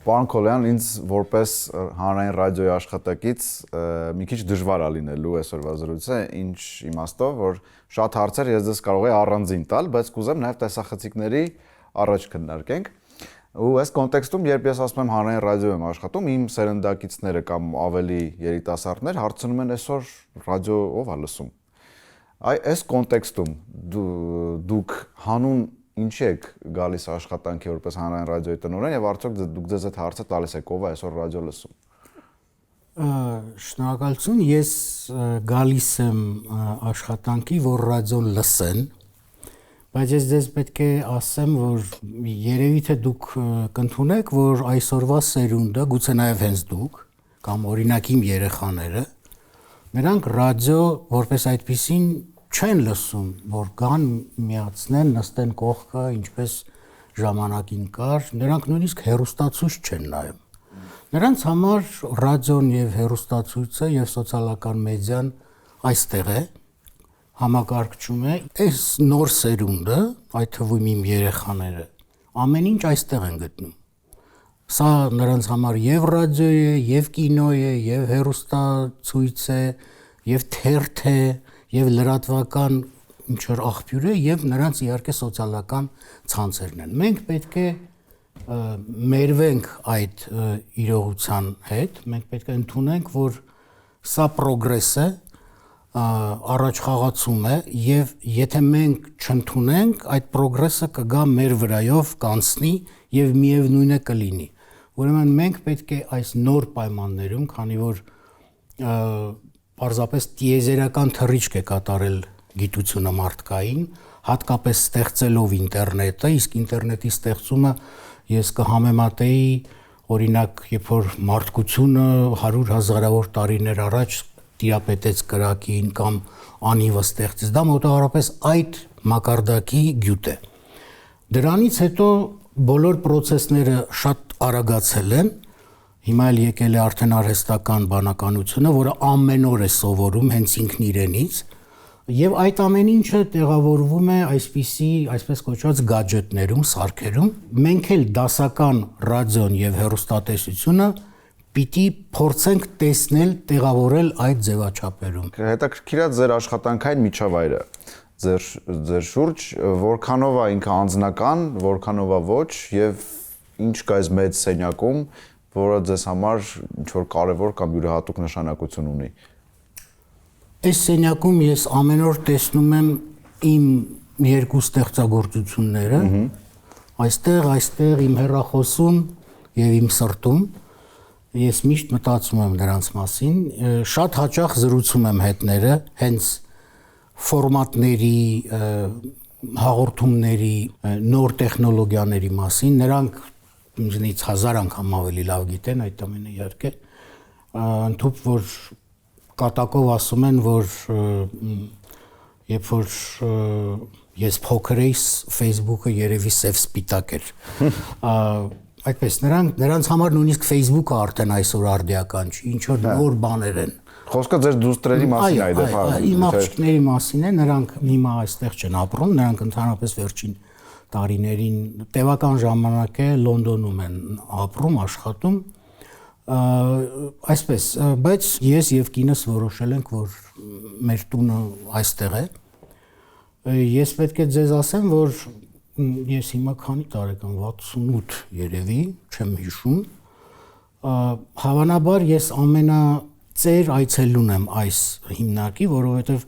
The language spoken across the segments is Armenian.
Պարոն Քոլյան, ինձ որպես հանրային ռադիոյի աշխատակից մի քիչ դժվար է լինելու այսօրվա զրույցը, ինչ իմաստով, որ շատ հարցեր ես ձեզ կարող եի առանձին տալ, բայց կուզեմ նաև տեսախցիկների առաջ քննարկենք։ Ու այս կոնտեքստում, երբ ես ասում եմ հանրային ռադիո եմ աշխատում, իմ սերնդակիցները կամ ավելի երիտասարդներ հարցնում են այսօր ռադիո ով է լսում։ Այս կոնտեքստում դուք հանուն ինչի եք գալիս աշխատանքի որպես հանրային ռադիոյի տնօրեն եւ արդյոք դուք ձեզ այդ հարցը տալիս եք ով է այսօր ռադիո լսում։ Շնորհակալություն, ես գալիս եմ աշխատանքի, որ ռադիոն լսեն, բայց ես ձեզ պետք է ասեմ, որ երևի թե դուք կընդունեք, որ այսօրվա սերունդը, գուցե նաև հենց դուք, կամ օրինակ իմ երեխաները, նրանք ռադիո որպես այդպիսին չեն լսում, որ գան միացնեն, նստեն կողքը, ինչպես ժամանակին կար, նրանք նույնիսկ հեռուստացույց չեն նայում։ Նրանց համար ռադիոն եւ հեռուստացույցը եւ սոցիալական մեդիան այստեղ է, համակարգչում է, այս նոր սերունդը, այդ թվում իմ երեխաները, ամեն ինչ այստեղ են գտնում։ Սա նրանց համար եւ ռադիո է, եւ կինո է, եւ հեռուստացույց է, եւ թերթ է, եւ լրատվական ինչ-որ աղբյուր է, եւ նրանց իհարկե սոցիալական ցանցերն են։ Մենք պետք է մերվենք այդ իրողության հետ, մենք պետք է ընդունենք, որ սա պրոգրես է, առաջխաղացում է, եւ եթե մենք չընդունենք, այդ պրոգրեսը կգա մեր վրայով, կանցնի եւ միևնույն է կլինի։ Ուրեմն մենք պետք է այս նոր պայմաններում, քանի որ պարզապես տիեզերական թռիչք է կատարել գիտությունը մարդկային, հատկապես ստեղծելով ինտերնետը, իսկ ինտերնետի ստեղծումը ես կհամեմատեի, օրինակ, երբ որ մարդկությունը 100,000-ավոր տարիներ առաջ տիրապետեց կրակին կամ անիվը ստեղծեց, դա մոտավորապես այդ մակարդակի գյուտ է։ Դրանից հետո բոլոր process-ները շատ արագացել են, հիմա էլ եկել է արդեն արհեստական բանականությունը, որը ամեն օր է սովորում հենց ինքն իրենից, եւ այդ ամեն ինչը տեղավորվում է այսպես կոչված գadgetներում, սարքերում։ Մենք էլ դասական ռադիոն եւ հեռուստատեսությունը պիտի փորձենք տեսնել, տեղավորել այդ ձևաչափերում։ Հետաքրքիր է ձեր աշխատանքային միջավայրը, ձեր շուրջ, որքանով է ինքը անձնական, որքանով է ոչ եւ ինչ կա այս մեծ սենյակում, որը ձեզ համար ինչ-որ կարևոր կամ յուրահատուկ նշանակություն ունի։ Այս սենյակում ես ամեն օր տեսնում եմ իմ երկու ստեղծագործությունները, այստեղ իմ հեռախոսում եւ իմ սրտում, ես միշտ մտածում եմ դրանց մասին, շատ հաճախ զրուցում եմ հետները, հենց ֆորմատների, հաղորդումների, նոր տեխնոլոգիաների մասին, նրանք ինձնից 1000 անգամ ավելի լավ գիտեն այդ ամենը իհարկե, ընդհանուր որ կատակով ասում են, որ երբ որ ես փոքր էի, Facebook-ը երևի սև սպիտակ էր։ Այդպես նրանց համար նույնիսկ Facebook-ը արդեն այսօր արդիական չի, ինչ որ նոր բաներ են։ Խոսքը ձեր դուստրերի մասին է այդպես։ Իմ աղջիկների մասին է, նրանք հիմա այստեղ չեն ապրում, նրանք ընդհանրապես վերջին տարիներին տևական ժամանակ է Լոնդոնում են ապրում, աշխատում, այսպես, բայց ես եւ կինս որոշել ենք, որ մեր տունը այստեղ է։ Ես պետք է ձեզ ասեմ, որ ես հիմա քանի տարեկան 68 երևի, չեմ հիշում, հավանաբար ես ամենածեր այցելուն եմ այս հիմնարկի, որովհետեւ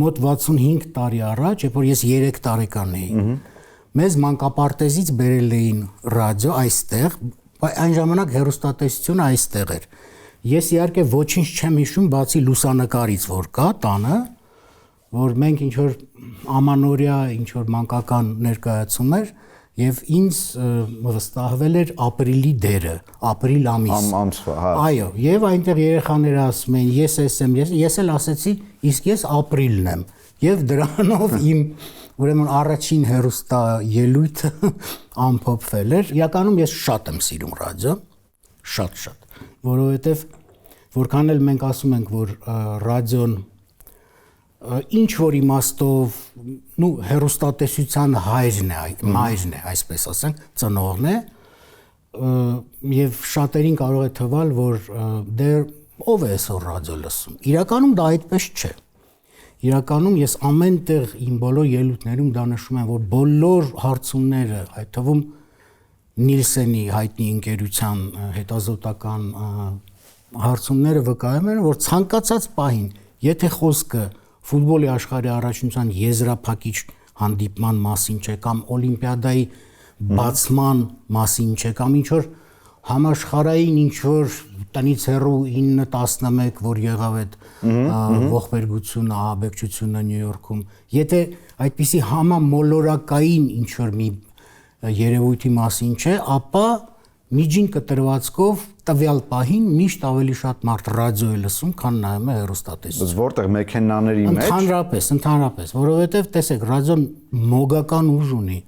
մոտ 65 տարի առաջ, երբ որ ես 3 տարեկան էի, մեզ մանկապարտեզից բերել էին ռադիո այստեղ, այն ժամանակ հեռուստատեսությունը այստեղ էր։ Ես իհարկե ոչինչ չեմ հիշում, բացի լուսանկարից, որ կա տանը, որ մենք ինչ որ ամանորյա, ինչ որ մանկական ներկայացում էր, եւ ինձ վստահվել էր ապրիլի դերը, ապրիլ ամիս։ Այո, եւ այնտեղ երեխաները ասում են, ես եմ, ես էլ ասեցի, իսկ ես ապրիլն եմ։ Եվ դրանով իմ ուրեմն առաջին հեռուստա ելույթը ամփոփվել էր։ Իրականում ես շատ եմ սիրում ռադիո, շատ, որովհետև որքան էլ մենք ասում ենք, որ ռադիոն ինչ որ իմաստով, հեռուստատեսության հայրն է, այսպես ասենք, ծնողն է, եւ շատերին կարող է թվալ, որ դեռ ով է այսօր ռադիո լսում։ Իրականում դա այդպես չէ։ Իրականում ես ամենտեղ իմ բոլոր ելույթներում դա նշում եմ, որ բոլոր հարցումները, այդ թվում Նիլսենի հայտնի ընկերության հետազոտական հարցումները վկայում են, որ ցանկացած պահին, եթե խոսքը ֆուտբոլի աշխարհի առաջնության եզրափակիչ հանդիպման մասին չէ կամ օլիմպիադայի բացման մասին չէ կամ ինչ որ համաշխարհային ինչ որ տնից հեռու 9-11 որ եղավ այդ ողբերգությունը, ահաբեկչությունը Նյու Յորքում, եթե այդպիսի համամոլորակային ինչ որ մի երևույթի մասին չէ, ապա միջին կտրվածքով տվյալ պահին միշտ ավելի շատ մարդ ռադիո է լսում, քան նայում է հեռուստատեսություն։ Բայց որտեղ մեքենաների մեջ Ընդհանրապես, որովհետև տեսեք, ռադիոն մոգական ուժ ունի։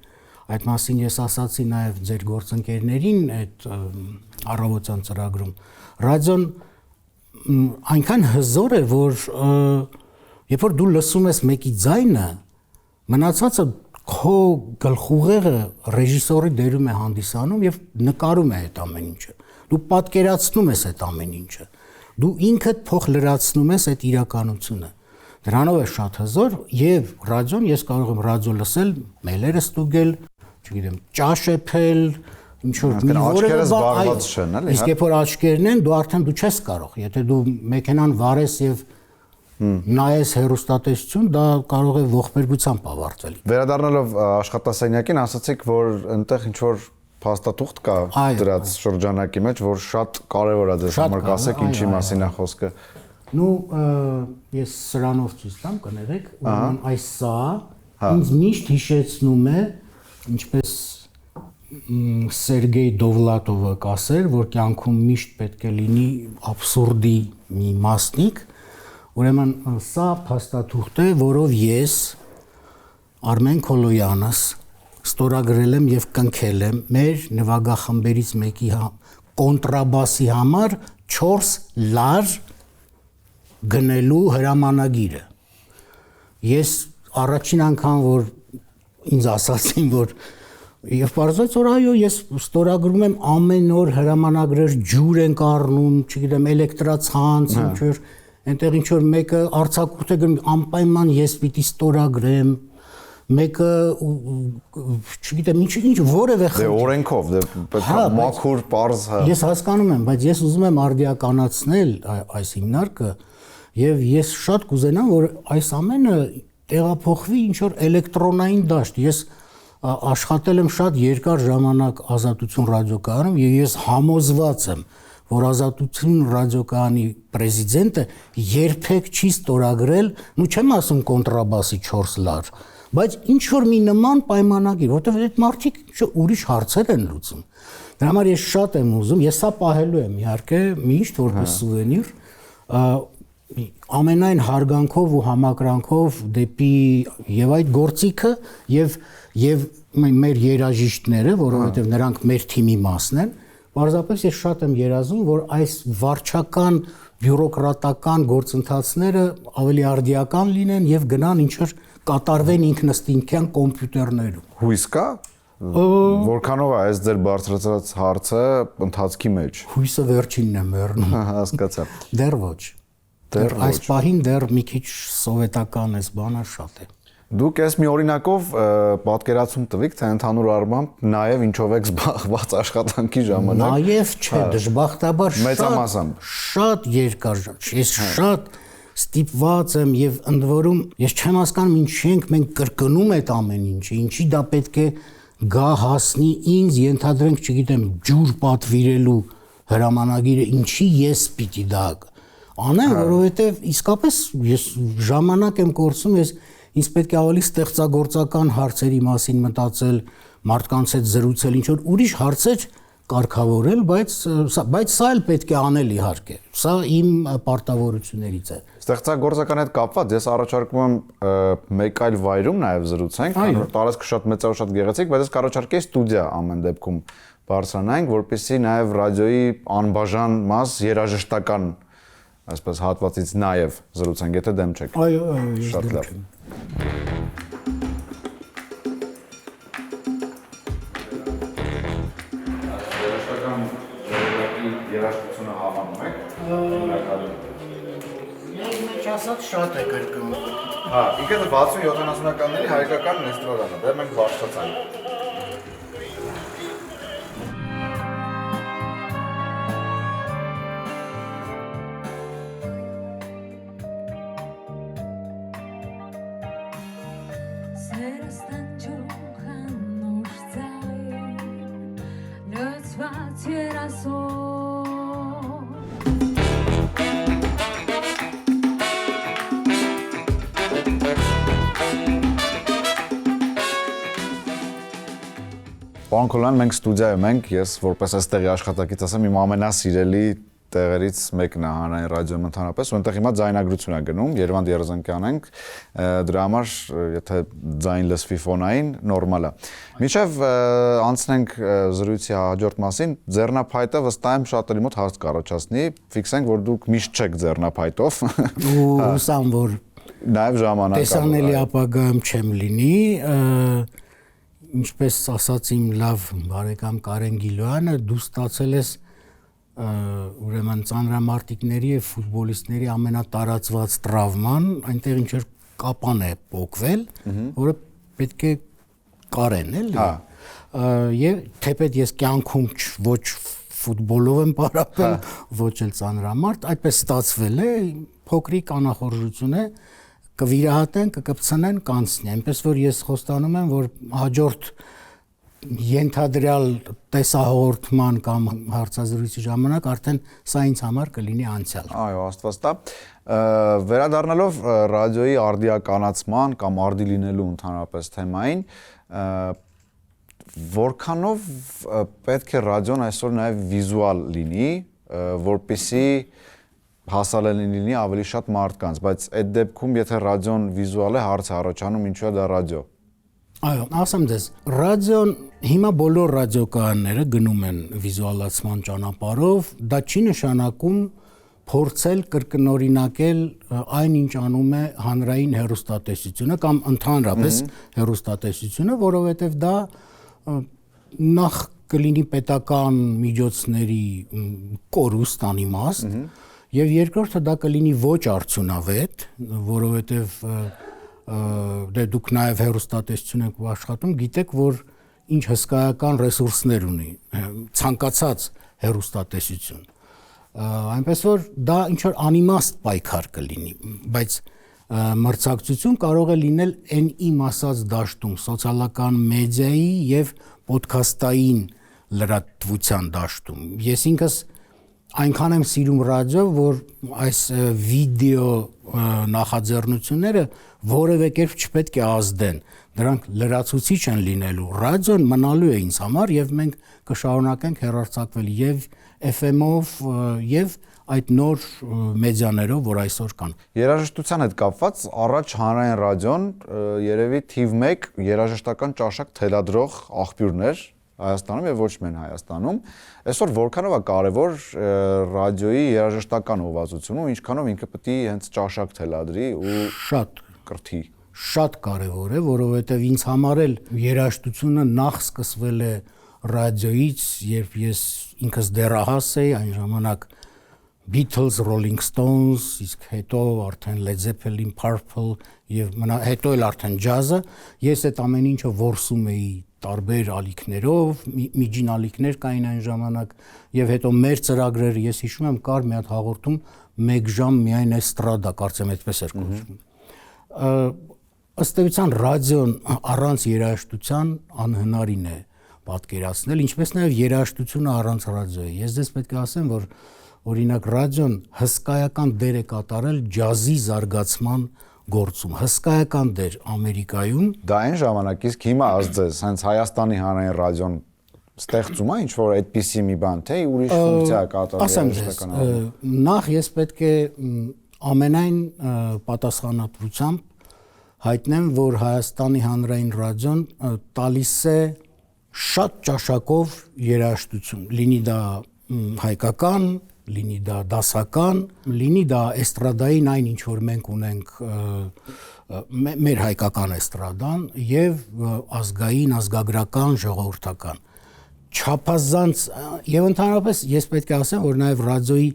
Այդ մասին ես ասացի նաև ձեր գործընկերներին այդ առավոտյան ծրագրում։ Ռադիոն այնքան հզոր է, որ երբ որ դու լսում ես մեկի ձայնը, մնացածը քո գլխուղեղը ռեժիսորի դերում է հանդիսանում եւ նկարում է այդ ամեն ինչը։ Դու պատկերացնում ես այդ ամեն ինչը։ Դու ինքդ փոխ լրացնում ես այդ իրականությունը։ Դրանով է շատ հզոր եւ ռադիոն ես կարող եմ ռադիո լսել, մեյլերը ստուգել, չգիտեմ, ճաշ էփել, ինչ որ մի որևէ զբաղված չեն, էլի։ Իսկ երբ որ աչքերն են, դու չես կարող, եթե դու մեքենան վարես եւ նայես հեռուստատեսություն, դա կարող է ողբերգությամբ ավարտվել։ Վերադառնալով աշխատասենյակին, ասացիք, որ այնտեղ ինչ որ փաստաթուղթ կա դրած շրջանակի մեջ, որ շատ կարևոր է դες համար կասեք ինչի մասին է խոսքը։ Ну, ես սրանով ցույց տամ, կներեք, ուրեմն այս սա ինձ միշտ հիշեցնում է, ինչպես Սերգեյ Դովլատովը կասեր, որ կյանքում միշտ պետք է լինի աբսուրդի մի մասնիկ։ Ուրեմն սա փաստաթուղթ է, որով ես Արմեն Քոլոյանս ստորագրել եմ եւ կնքել եմ մեր նվագախմբերից մեկի կոնտրաբասի համար 4 լար գնելու հրամանագիրը։ Ես առաջին անգամ որ ինձ ասացին, որ եւ բարձրաց որ այո, ես ստորագրում եմ ամեն օր հրամանագրեր, ջուր ենք առնում, չգիտեմ, էլեկտրացանց, ինչ որ այնտեղ ինչ որ մեկը արցակուրդ է գնում, անպայման ես պիտի ստորագրեմ, մեկը չգիտեմ, ինչ որևէ Դե օրենքով, դե պետք է մաքուր, պարզ։ Ես հասկանում եմ, բայց ես ուզում եմ արդիականացնել այս հիմնարկը եւ ես շատ կուզենամ, որ այս ամենը տեղափոխվի ինչ որ էլեկտրոնային դաշտ։ Ես աշխատել եմ շատ երկար ժամանակ Ազատություն ռադիոկայանում եւ ես համոզված եմ, որ Ազատություն ռադիոկայանի պրեզիդենտը երբեք չի ստորագրել, ну չեմ ասում կոնտրաբասի 4 լար, բայց ինչ որ մի նման պայմանագիր, որտեղ այդ մարդիկ ուրիշ հարցեր են լուծում։ Դրա համար ես շատ եմ ուզում, ես սա պահելու եմ իհարկե միշտ որպես սուվենիր, ամենայն հարգանքով ու համակրանքով դեպի եւ այդ գործիքը եւ մեր երաժիշտները, որովհետեւ նրանք մեր թիմի մասն են, պարզապես ես շատ եմ երազում, որ այս վարչական բյուրոկրատական գործընթացները ավելի արդիական լինեն եւ գնան ինչ որ կատարվեն ինքնըստինքյան կոմպյուտերներում։ Հույս կա, որքանով է այս ձեր բարձրացած հարցը ընթացքի մեջ։ Հույսը վերջինն է մեռնում։ Հասկացա։ Դեռ ոչ։ Դեռ այս պահին դեռ մի քիչ սովետական էս բանը շատ է։ Դուք այս մի օրինակով պատկերացում տվիք, թե ընդհանուր առմամբ նաև ինչով եք զբաղված աշխատանքի ժամանակ։ Նաև չէ, դժբախտաբար մեծամասամբ շատ երկար ժամանակ։ Ես շատ ստիպված եմ եւ ընդ որում ես չեմ հասկանում ինչի ենք մենք կրկնում այդ ամեն ինչը, ինչի դա պետք է գա հասնի ինձ, ենթադրենք, չգիտեմ, ջուր պատվիրելու հրամանագիրը, ինչի ես պիտի դա անեմ, որովհետեւ իսկապես ես ժամանակ եմ կորցնում, ես ինձ պետք է ավելի ստեղծագործական հարցերի մասին մտածել, մարդկանց հետ զրուցել, ինչ որ ուրիշ հարցեր կարգավորել, բայց սա էլ պետք է անել իհարկե։ Սա իմ պարտավորություններից է։ Ստեղծագործական հետ կապված ես առաջարկում եմ մեկ այլ վայրում նաև զրուցենք, քանի որ տարածքը շատ մեծ է ու շատ գեղեցիկ, բայց ես կառաջարկեի ստուդիա ամեն դեպքում բարձրանանք, որպեսզի նաև ռադիոյի անբաժան մաս երաժշտական այսպես հատվածից նաև զրուցենք, եթե դեմ չեք։ Այո, շատ լավ։ հավանում եք հիմնականում։ Ես մեջ ասած շատ է կրկնում։ Հա, ինքը 60-70-ականների հայկական էստրադան է, դեռ մենք բարձրացանք։ Պարոն Քոլյան, մենք ստուդիայում ենք, ես որպես այստեղի աշխատակից ասեմ, իմ ամենասիրելի տեղերից մեկն է հանրային ռադիոյում ընդհանրապես, ու այնտեղ հիմա ձայնագրություն է գնում, Երևան Երազանքյան ենք, դրա համար եթե ձայն լսվի ֆոնային, նորմալ է։ Մինչև անցնենք զրույցի հաջորդ մասին, ձեռնափայտը վստահ եմ շատերի մոտ հարց կառաջացնի, ֆիքսենք, որ դուք միշտ չեք ձեռնափայտով։ Ու հուսամ, որ նաև ժամանակ տեսանելի ապագայում չեմ լինի, ինչպես ասաց իմ լավ բարեկամ Կարեն Գիլոյանը, դու ստացել ես ուրեմն ծանրամարտիկների եւ ֆուտբոլիստների ամենատարածված տրավման, այնտեղ ինչ որ կապան է փոկվել, որը պետք է կարեն, էլի։ Եվ թեպետ ես կյանքում ոչ ֆուտբոլով եմ պարապել, ոչ էլ ծանրամարտ, այդպես ստացվել է, փոքրիկ անախորժություն է, կվիրահատեն, կկպցնեն, կանցնի, այնպես որ ես խոստանում եմ, որ հաջորդ ենթադրյալ տեսահաղորդման կամ հարցազրույցի ժամանակ արդեն սա ինձ համար կլինի անցյալ։ Այո, Աստված տա։ Վերադառնալով ռադիոյի արդիականացման կամ արդի լինելու ընդհանրապես թեմային, որքանով պետք է ռադիոն այսօր նաև վիզուալ լինի, որպեսզի հասանելի լինի ավելի շատ մարդկանց, բայց այդ դեպքում եթե ռադիոն վիզուալ է, հարց է առաջանում, ինչու է դա ռադիո։ Այո, ասեմ ձեզ, ռադիոն հիմա բոլոր ռադիոկայանները գնում են վիզուալացման ճանապարհով, դա չի նշանակում փորձել կրկնօրինակել այն ինչ անում է հանրային հեռուստատեսությունը կամ ընդհանրապես հեռուստատեսությունը, որովհետև դա նախ կլինի պետական միջոցների կորուստ անիմաստ, եւ երկրորդը դա կլինի ոչ արդյունավետ, որովհետեւ դե դուք նաեւ հեռուստատեսություն եք աշխատում, գիտեք, որ ինչ հսկայական ռեսուրսներ ունի ցանկացած հեռուստատեսություն։ Այնպես որ դա ինչ որ անիմաստ պայքար կլինի, բայց մրցակցություն կարող է լինել այն իմ ասած դաշտում, սոցիալական մեդիայի եւ ոդքասթային լրատվության դաշտում։ Ես ինքս այնքան եմ սիրում ռադիո, որ այս վիդեո նախաձեռնությունները որևէ կերպ չպետք է ազդեն, դրանք լրացուցիչ են լինելու, ռադիոն մնալու է ինձ համար եւ մենք կշարունակենք հեռարձակվել եւ FM-ով եւ այդ նոր մեդիաներով, որ այսօր կան։ Երաժշտության հետ կապված առաջ հանրային ռադիոն երևի թիվ 1 երաժշտական ճաշակ թելադրող աղբյուրներ Հայաստանում եւ ոչ միայն Հայաստանում, այսօր որքանով է կարեւոր ռադիոյի երաժշտական ուղղվածությունը, ինչքանով ինքը պետք է հենց ճաշակ թելադրի ու շատ կրթի։ Շատ կարեւոր է, որովհետեւ ինձ համար էլ երաժշտությունը նախ սկսվել է ռադիոից, երբ ես ինքս դեռահաս էի, այն ժամանակ Beatles, Rolling Stones, իսկ հետո արդեն Led Zeppelin, Purple եւ հետո էլ արդեն ջազը, ես այդ ամեն ինչը որսում էի տարբեր ալիքներով, միջին ալիքներ կային այն ժամանակ եւ հետո մեր ծրագրերը ես հիշում եմ կար մի հատ հաղորդում 1 ժամ միայն էստրադա, կարծեմ այդպես էր կոչվում։ Ըստ էության ռադիոն առանց երաժշտության անհնարին է պատկերացնել, ինչպես նաեւ երաժշտությունը առանց ռադիոյի։ Ես դες պետք է ասեմ, որ օրինակ ռադիոն հսկայական դեր է կատարել ջազի զարգացման գործում, հսկայական դեր Ամերիկայում։ Դա այն ժամանակ իսկ հիմա ասձես, հենց Հայաստանի հանրային ռադիոն ստեղծում է ինչ-որ այդպիսի մի բան, թե ուրիշ ֆունկցիա կատարում երաժշտական։ Նախ ես պետք է ամենայն պատասխանատվությամբ հայտնեմ, որ Հայաստանի հանրային ռադիոն տալիս է շատ ճաշակով երաժշտություն, լինի դա հայկական, լինի դա դասական, լինի դա էստրադային այն ինչ որ մենք ունենք մեր հայկական էստրադան եւ ազգային, ազգագրական, ժողովրդական։ չափազանց եւ ընդհանրապես ես պետք է ասեմ, որ նաեւ ռադիոյի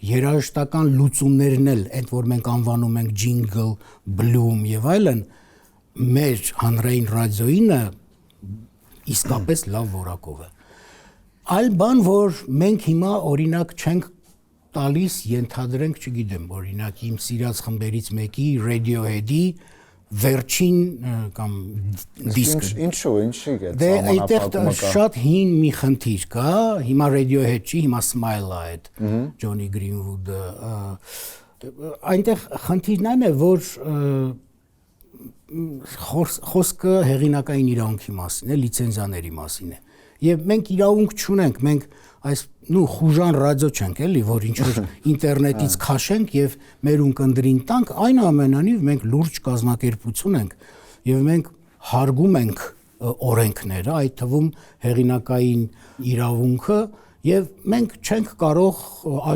երաժշտական լուծումներն էլ, այդ որ մենք անվանում ենք jingle, bloom եւ այլն, մեր հանրային ռադիոյինը իսկապես լավ որակով է։ Այլ բան, որ մենք հիմա օրինակ չենք տալիս, ենթադրենք, չգիտեմ, օրինակ իմ սիրած խմբերից մեկի Radiohead-ի վերջին կամ դիսկը։ Ինչի՞ է դե այդտեղ շատ հին մի խնդիր կա, հիմա Radiohead չի, հիմա Smile-ը այդ Johnny Greenwood-ը։ Այնտեղ խնդիրն այն է, որ խոսքը հեղինակային իրավունքի մասին է, լիցենզիաների մասին է։ Եվ մենք իրավունք չունենք, մենք այս խուժան ռադիո չենք էլի, որ ինչ որ ինտերնետից քաշենք եւ մեր ունկնդրին տանք, այնուամենայնիվ մենք լուրջ կազմակերպություն ենք եւ մենք հարգում ենք օրենքները, այդ թվում հեղինակային իրավունքը եւ մենք չենք կարող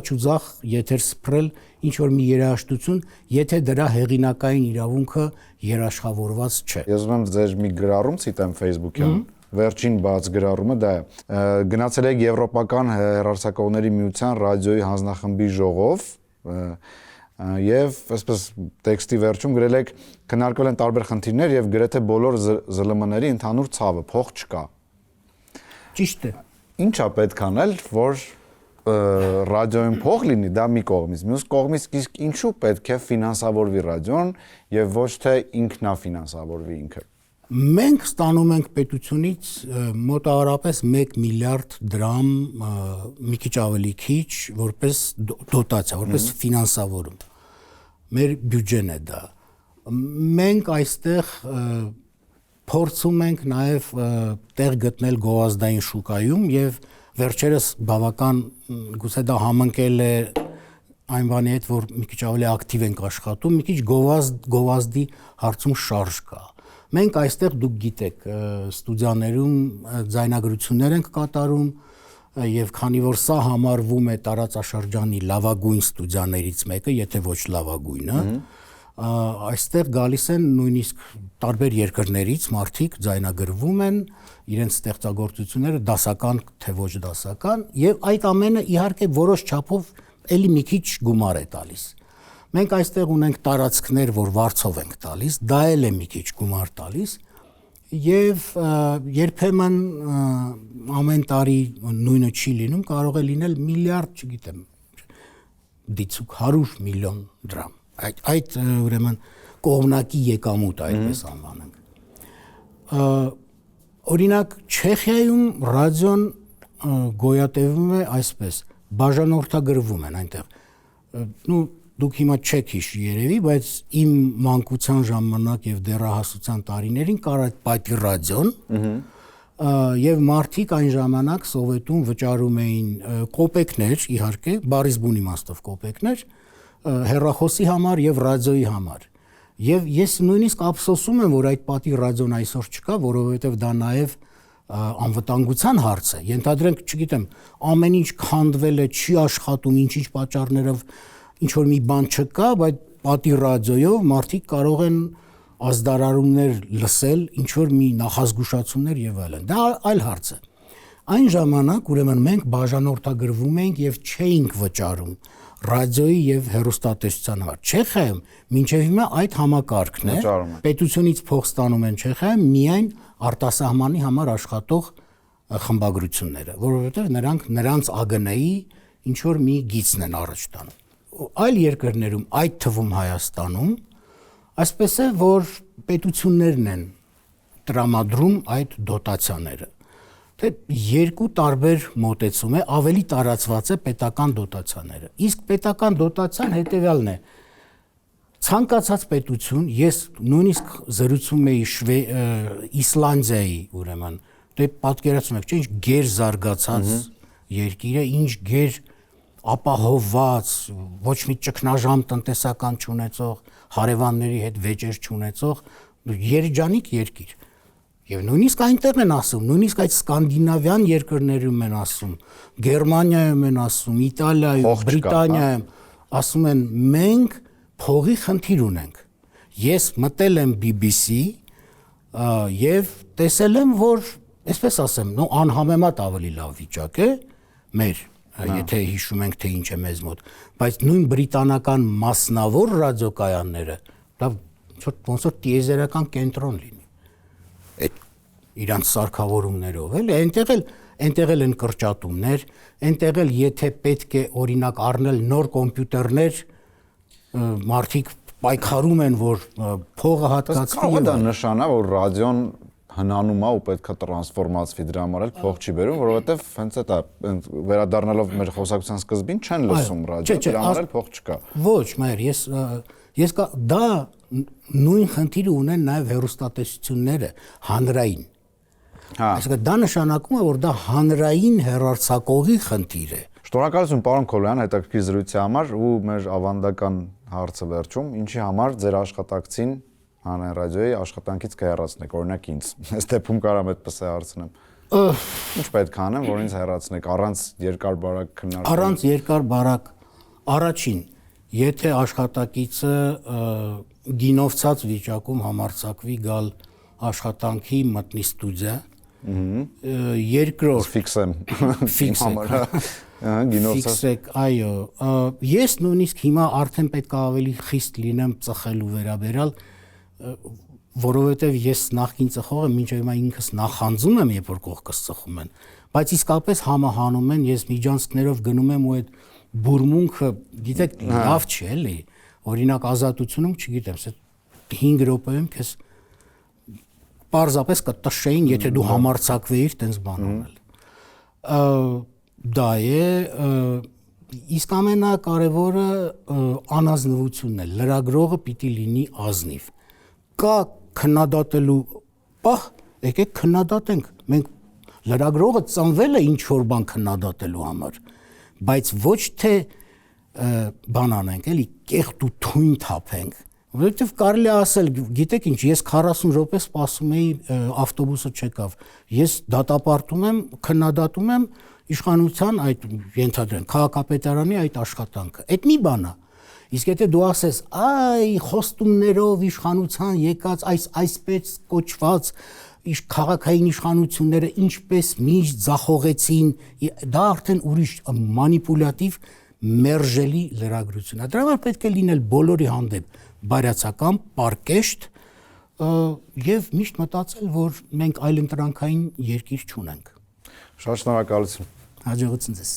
աճ ու ձախ եթեր սփռել ինչ որ մի երաժշտություն, եթե դրա հեղինակային իրավունքը երաշխավորված չէ։ Ես ուզում եմ ձեր մի գրառում ցիտեմ Facebook-յան։ Վերջին բաց գրառումը դա է։ Գնացել եք Եվրոպական հեռարձակողների միության ռադիոյի հանձնախմբի ժողով եւ այսպես տեքստի վերջում գրել եք քննարկվել են տարբեր խնդիրներ եւ գրեթե բոլոր ԶԼՄ-ների ընդհանուր ցավը փող չկա։ Ճիշտ է։ Ինչա պետք անել, որ ռադիոյին փող լինի, դա մի կողմից, մյուս կողմից իսկ ինչու պետք է ֆինանսավորվի ռադիոն եւ ոչ թե ինքնաֆինանսավորվի ինքը։ Մենք ստանում ենք պետությունից մոտավորապես 1 միլիարդ դրամ, մի քիչ ավելի քիչ, որպես դոտացիա, որպես ֆինանսավորում։ Մեր բյուջեն է դա։ Մենք այստեղ փորձում ենք նաև տեղ գտնել գովազդային շուկայում եւ վերջերս բավական գուցե դա համընկել է այն բանի հետ, որ մի քիչ ավելի ակտիվ ենք աշխատում, մի քիչ գովազդի հարցում շարժ կա։ Մենք այստեղ դուք գիտեք, ստուդիաներում ձայնագրություններ ենք կատարում եւ քանի որ սա համարվում է տարածաշրջանի լավագույն ստուդիաներից մեկը, եթե ոչ լավագույնը, այստեղ գալիս են նույնիսկ տարբեր երկրներից մարդիկ ձայնագրվում են, իրենց ստեղծագործությունները դասական թե ոչ դասական եւ այդ ամենը իհարկե որոշ չափով էլի մի քիչ գումար է տալիս։ Մենք այստեղ ունենք տարածքներ, որ վարձով ենք տալիս, դա էլ է մի քիչ գումար տալիս եւ երբեմն ամեն տարի նույնը չի լինում, կարող է լինել միլիարդ, չգիտեմ, դիցուկ 100 միլիոն դրամ։ Այդ ուրեմն կողմնակի եկամուտ այդպես անվանենք։ Օրինակ Չեխիայում ռադիոն գոյատևում է այսպես, բաժանորդագրվում են այնտեղ։ Դուք հիմա չեք հիշի երևի, բայց իմ մանկության ժամանակ եւ դեռահասության տարիներին կար այդ պատի ռադիոն, եւ մարդիկ այն ժամանակ Սովետում վճարում էին կոպեկներ, իհարկե, բառից բուն իմաստով կոպեկներ, հեռախոսի համար եւ ռադիոյի համար։ Եվ ես նույնիսկ ափսոսում եմ, որ այդ պատի ռադիոն այսօր չկա, որովհետեւ դա նաեւ անվտանգության հարց է։ Ենթադրենք, չգիտեմ, ամեն ինչ քանդվել է, չի աշխատում, ինչ-ինչ պատճառներով ինչ որ մի բան չկա, բայց պատի ռադիոյով մարդիկ կարող են ազդարարումներ լսել, ինչ որ մի նախազգուշացումներ եւ այլն։ Դա այլ հարց է։ Այն ժամանակ ուրեմն մենք բաժանորդագրվում ենք եւ չէինք վճարում ռադիոյի եւ հեռուստատեսության համար։ Չեխիայում մինչեւ հիմա այդ համակարգն է։ Պետությունից փող ստանում են Չեխիայում միայն արտասահմանի համար աշխատող խմբագրությունները, որովհետեւ նրանց ԱԳՆ-ի ինչ որ մի գիծն են առաջ տանում։ Այլ երկրներում, այդ թվում Հայաստանում, այսպես է, որ պետություններն են տրամադրում այդ դոտացիաները։ Թե երկու տարբեր մոտեցում է, ավելի տարածված է պետական դոտացիաները։ Իսկ պետական դոտացիան հետևյալն է. ցանկացած պետություն, ես նույնիսկ զրուցում էի Իսլանդիայի, ուրեմն, դե պատկերացնում եք, չէ՞, ինչ գեր զարգացած երկիր է, ինչ գեր ապահովված, ոչ մի ճգնաժամ տնտեսական չունեցող, հարևանների հետ վեճեր չունեցող երջանիկ երկիր։ Եվ նույնիսկ այնտեղ են ասում, նույնիսկ այդ սկանդինավյան երկրներում են ասում, Գերմանիայում են ասում, Իտալիայում, Բրիտանիայում, ասում են մենք փողի խնդիր ունենք։ Ես մտել եմ BBC եւ տեսել եմ, որ այսպես ասեմ, անհամեմատ ավելի լավ վիճակ է մեր, եթե հիշում ենք թե ինչ է մեզ մոտ, բայց նույն բրիտանական մասնավոր ռադիոկայանները դա ոնց որ տիեզերական կենտրոն լինի։ Այդ իրանց սարքավորումներով էլի, այնտեղ էլ են կրճատումներ, այնտեղ էլ եթե պետք է օրինակ առնել նոր կոմպյուտերներ, մարդիկ պայքարում են, որ փողը հատկացվի։ Կարող է դա նշանա, որ ռադիոն հնանում է ու պետք է տրանսֆորմացվի, դրա համար էլ փող չի բերում, որովհետև հենց այդ է վերադառնալով մեր խոսակցության սկզբին չեն լսում ռադիո, դրա համար էլ փող չկա։ Ոչ, մայր, ես դա նույն խնդիրը ունեն նաև հեռուստատեսությունները հանրային։ Այսինքն դա նշանակում է, որ դա հանրային հեռարձակողի խնդիր է։ Շնորհակալություն պարոն Քոլոյան հետաքրքիր զրույցի համար ու մեր ավանդական հարցը վերջում, ինչի համար ձեր աշխատակցին հանրային ռադիոյի աշխատանքից կհեռացնեք, օրինակ ինձ։ Այս դեպքում կարամ այդպես է հարցնեմ։ Ինչ պետք է անեմ, որ ինձ հեռացնեք առանց երկար-բարակ քննարկելու։ Առանց երկար-բարակ առաջին, եթե աշխատակիցը գինովցած վիճակում համարձակվի գալ աշխատանքի մտնի ստուդիա, երկրորդ ֆիքսեմ ֆիքսեք, այո, ես նույնիսկ հիմա արդեն պետք է ավելի խիստ լինեմ ծխելու վերաբերալ, որովհետև ես նախքին ծխող եմ, մինչև հիմա ինքս նախանձում եմ, երբ որ կողքս ծխում են, բայց իսկապես համահանում են, ես միջանցքներով գնում եմ ու այդ բուրմունքը, գիտեք, լավ չի էլի, օրինակ ազատությունում, չգիտեմ, 5 րոպեում քեզ պարզապես կտշեին, եթե դու համարձակվեիր տենց բան անել։ Դա է, իսկ ամենակարևորը անազնվությունն է, լրագրողը պիտի լինի ազնիվ։ Կա քննադատելու պահ, եկեք քննադատենք, մենք լրագրողը ծնվել է ինչ-որ բան քննադատելու համար, բայց ոչ թե բան անենք, էլի կեղտ ու թույն թափենք, որովհետև կարելի է ասել, գիտեք ինչ, ես 40 րոպե սպասում էի, ավտոբուսը չեկավ, ես դատապարտում եմ, քննադատում եմ իշխանության այդ ենթադրենք քաղաքապետարանի այդ աշխատանքը։ Այդ մի բան է։ Իսկ եթե դու ասես, այ խոստումներով իշխանության եկած այսպես կոչված քաղաքային իշխանությունները ինչպես միշտ ձախողեցին, դա արդեն ուրիշ մանիպուլյատիվ մերժելի լրագրություն է։ Դրա համար պետք է լինել բոլորի հանդեպ բարյացակամ, պարկեշտ եւ միշտ մտածել, որ մենք այլընտրանքային երկիր չունենք։ Շատ շնորհակալություն։ Հաջողություն ձեզ։